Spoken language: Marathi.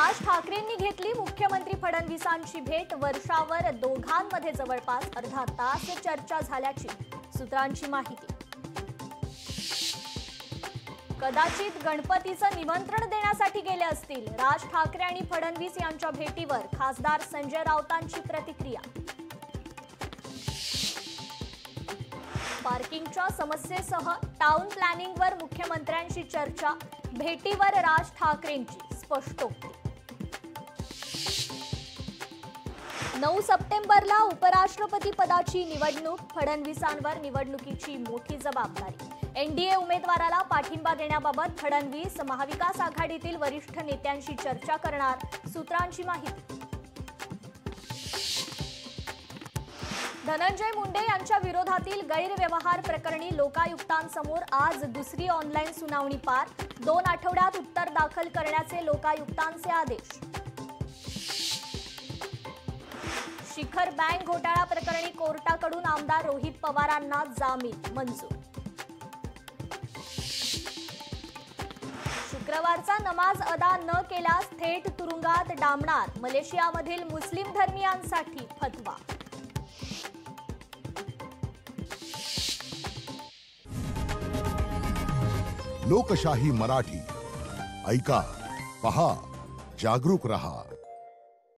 राज ठाकरेंनी घेतली मुख्यमंत्री फडणवीसांची भेट। वर्षावर दोघांमध्ये जवळपास अर्धा तास चर्चा झाल्याची सूत्रांची माहिती। कदाचित गणपतीचं निमंत्रण देण्यासाठी गेले असतील। राज ठाकरे आणि फडणवीस यांच्या भेटीवर खासदार संजय राऊतांची प्रतिक्रिया। पार्किंगच्या समस्येसह टाउन प्लॅनिंगवर मुख्यमंत्र्यांशी चर्चा। भेटीवर राज ठाकरेंची स्पष्टोक्ती। 9 सप्टेंबरला उपराष्ट्रपती पदाची निवडणूक। फडणवीसांवर निवडणुकीची मोठी जबाबदारी। एनडीए उमेदवाराला पाठिंबा देण्याबाबत फडणवीस महाविकास आघाडीतील वरिष्ठ नेत्यांशी चर्चा करणार, सूत्रांची माहिती। धनंजय मुंडे यांच्या विरोधातील गैरव्यवहार प्रकरणी लोकायुक्तांसमोर आज दुसरी ऑनलाईन सुनावणी पार। 2 आठवड्यात उत्तर दाखल करण्याचे लोकायुक्तांचे आदेश। शिखर बँक घोटाळा प्रकरणी कोर्टाकडून आमदार रोहित पवारांना जामीन मंजूर। शुक्रवारचा नमाज अदा न केल्यास थेट तुरुंगात डांबणार। मलेशियामधील मुस्लिम धर्मीयांसाठी फतवा। लोकशाही मराठी ऐका, पहा, जागरूक रहा।